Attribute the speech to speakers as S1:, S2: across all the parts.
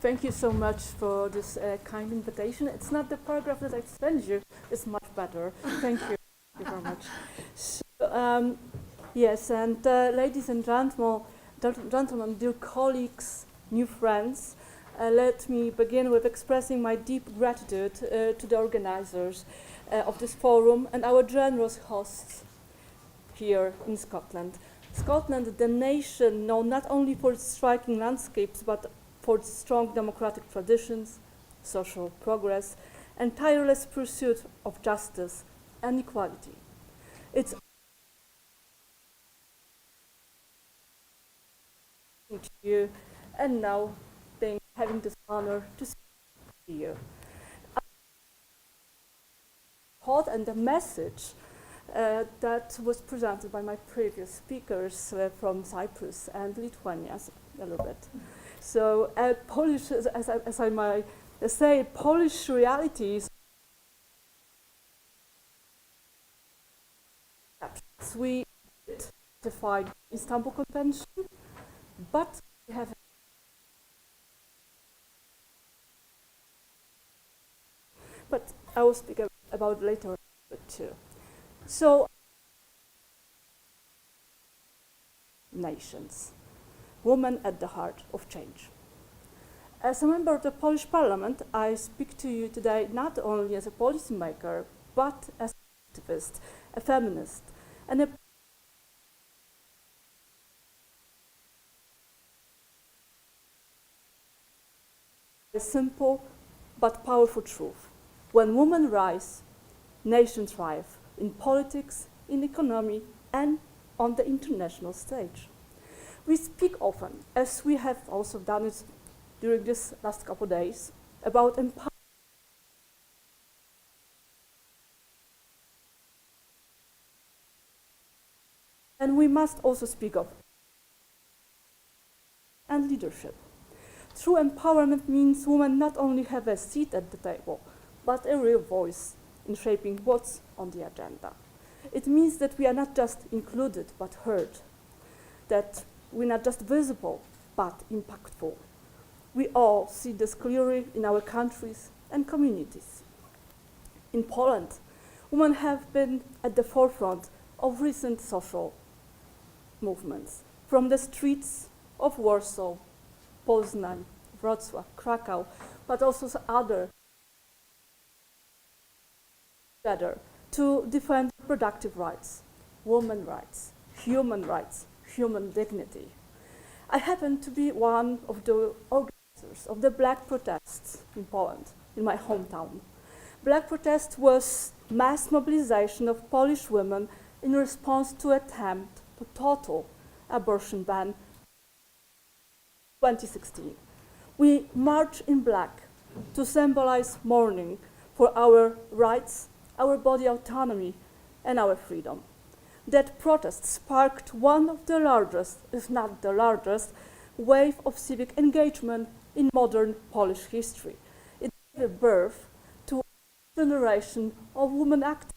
S1: Thank you so much for this kind invitation. It's not the paragraph that I sent you, it's much better. Thank you. Thank you very much. So, yes, and ladies and gentlemen, dear colleagues, new friends, let me begin with expressing my deep gratitude to the organizers of this forum and our generous hosts here in Scotland. Scotland, the nation known not only for its striking landscapes, but for its strong democratic traditions, social progress, and tireless pursuit of justice and equality. It's to you, and now having this honor to speak to you. Thought and the message that was presented by my previous speakers from Cyprus and Lithuania a little bit. So Polish, as I might say, Polish realities. We ratified the Istanbul Convention, but we have. But I will speak about later too. So, nations, women at the heart of change. As a member of the Polish Parliament, I speak to you today not only as a policymaker, but as an activist, a feminist, and a simple but powerful truth. When women rise, nations thrive in politics, in economy, and on the international stage. We speak often, as we have also done it during this last couple of days, about empowerment. And we must also speak of and leadership. True empowerment means women not only have a seat at the table, but a real voice in shaping what's on the agenda. It means that we are not just included, but heard, that we're not just visible, but impactful. We all see this clearly in our countries and communities. In Poland, women have been at the forefront of recent social movements, from the streets of Warsaw, Poznań, Wrocław, Krakow, but also other together to defend reproductive rights, women's rights, human dignity. I happen to be one of the organizers of the Black protests in Poland, in my hometown. Black protest was mass mobilization of Polish women in response to attempt to total abortion ban 2016. We march in black to symbolize mourning for our rights, our body autonomy, and our freedom. That protest sparked one of the largest, if not the largest, wave of civic engagement in modern Polish history. It gave birth to a generation of women activists,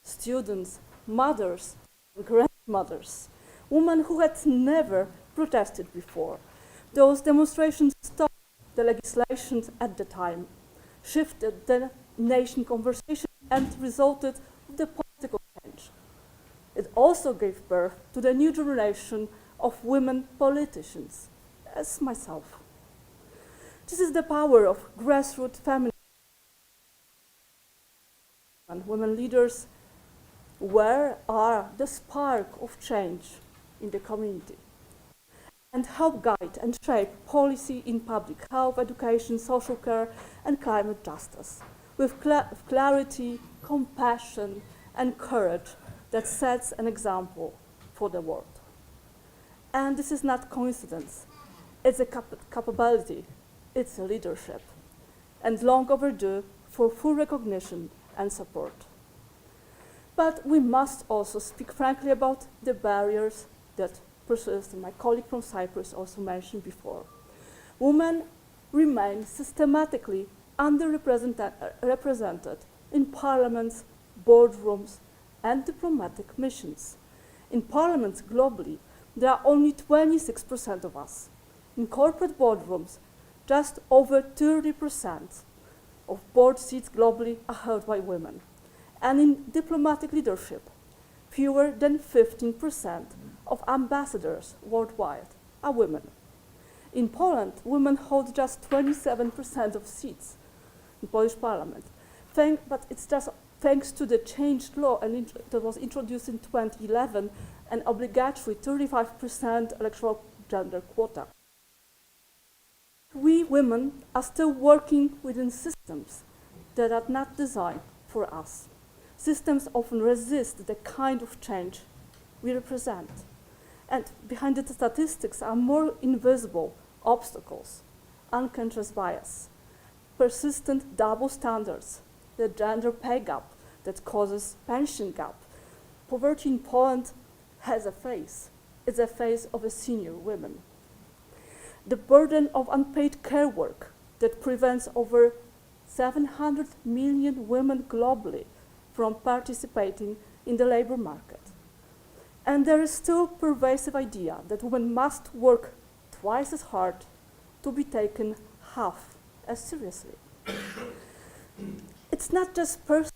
S1: students, mothers, and grandmothers, women who had never protested before. Those demonstrations stopped the legislation at the time, shifted the nation conversation, and resulted in the political change. It also gave birth to the new generation of women politicians, as myself. This is the power of grassroots feminism. And women leaders are the spark of change in the community and help guide and shape policy in public health, education, social care, and climate justice with clarity, compassion, and courage that sets an example for the world. And this is not coincidence. It's a capability, it's a leadership, and long overdue for full recognition and support. But we must also speak frankly about the barriers that persist, and my colleague from Cyprus also mentioned before. Women remain systematically underrepresented in parliaments, boardrooms, and diplomatic missions. In parliaments globally, there are only 26% of us. In corporate boardrooms, just over 30% of board seats globally are held by women. And in diplomatic leadership, fewer than 15% of ambassadors worldwide are women. In Poland, women hold just 27% of seats in Polish parliament. But it's just thanks to the changed law that was introduced in 2011, an obligatory 35% electoral gender quota. We women are still working within systems that are not designed for us. Systems often resist the kind of change we represent. And behind the statistics are more invisible obstacles, unconscious bias, persistent double standards, the gender pay gap that causes pension gap. Poverty in Poland has a face. It's a face of a senior women. The burden of unpaid care work that prevents over 700 million women globally from participating in the labor market. And there is still a pervasive idea that women must work twice as hard to be taken half as seriously. It's not just personal.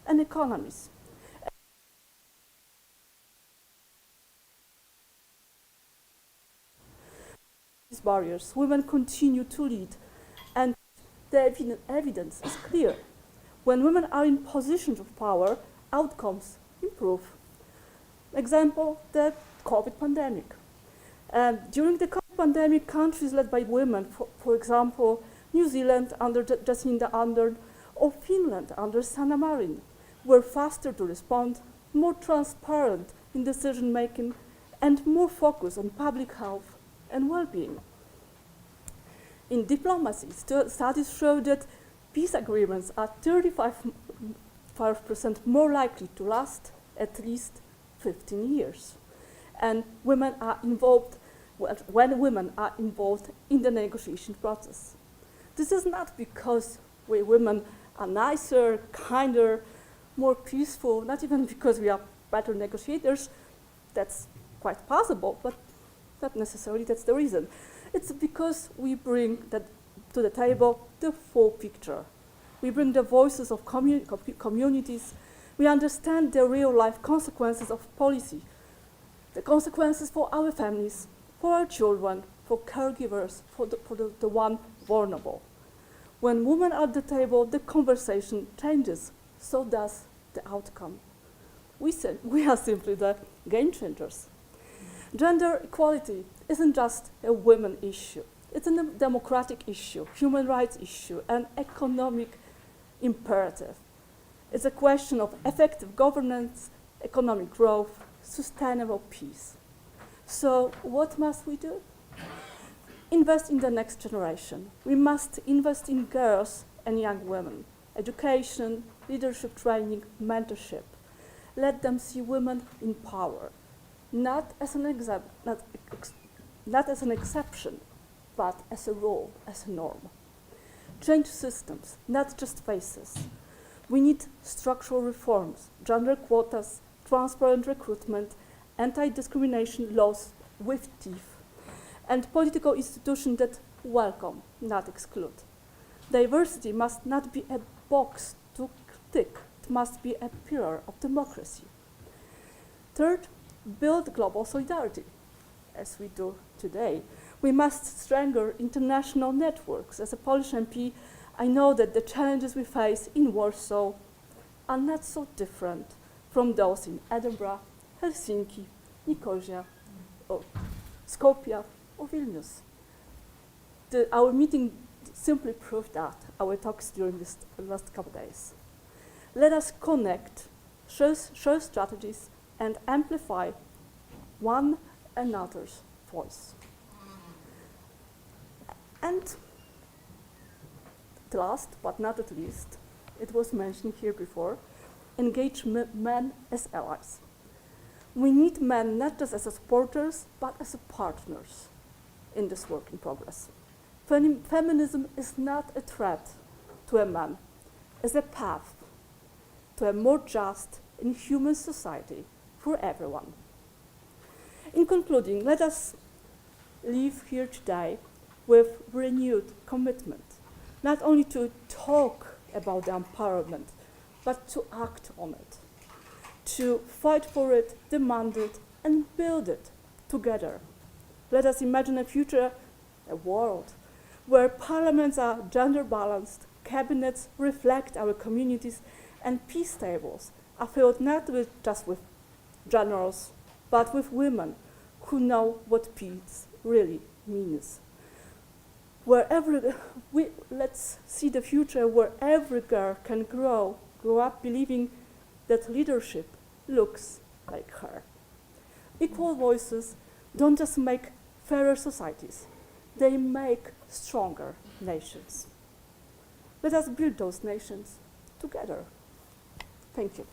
S1: And economies. These barriers, women continue to lead, and the evidence is clear. When women are in positions of power, outcomes improve. Example, the COVID pandemic. During the COVID pandemic, countries led by women, for example, New Zealand under Jacinda Ardern or Finland under Sanna Marin, were faster to respond, more transparent in decision making, and more focused on public health and well-being. In diplomacy, studies show that peace agreements are 35% more likely to last at least 15 years. And women are involved, when women are involved in the negotiation process. This is not because we women are nicer, kinder, more peaceful, not even because we are better negotiators. That's quite possible, but not necessarily that's the reason. It's because we bring to the table the full picture. We bring the voices of communities. We understand the real-life consequences of policy, the consequences for our families, for our children, for caregivers, for the one vulnerable. When women are at the table, the conversation changes. So does the outcome. We are simply the game changers. Gender equality isn't just a women issue. It's a democratic issue, human rights issue, an economic imperative. It's a question of effective governance, economic growth, sustainable peace. So what must we do? Invest in the next generation. We must invest in girls and young women. Education, leadership training, mentorship. Let them see women in power, not as an exception, but as a rule, as a norm. Change systems, not just faces. We need structural reforms, gender quotas, transparent recruitment, anti-discrimination laws with teeth, and political institutions that welcome, not exclude. Diversity must not be a box to tick, it must be a pillar of democracy. Third, build global solidarity, as we do today. We must strengthen international networks. As a Polish MP, I know that the challenges we face in Warsaw are not so different from those in Edinburgh, Helsinki, Nicosia, or Skopje, or Vilnius. Our meeting simply proved that, our talks during this last couple of days. Let us connect, share strategies, and amplify one another's voice. And last but not at least, it was mentioned here before, engage men as allies. We need men not just as supporters, but as partners in this work in progress. Feminism is not a threat to a man. as a path to a more just and human society for everyone. In concluding, let us leave here today with renewed commitment, not only to talk about the empowerment, but to act on it, to fight for it, demand it, and build it together. Let us imagine a future, a world, where parliaments are gender balanced, cabinets reflect our communities, and peace tables are filled not just with generals, but with women who know what peace really means. Let's see the future where every girl can grow up believing that leadership looks like her. Equal voices don't just make fairer societies, they make stronger nations. Let us build those nations together. Thank you.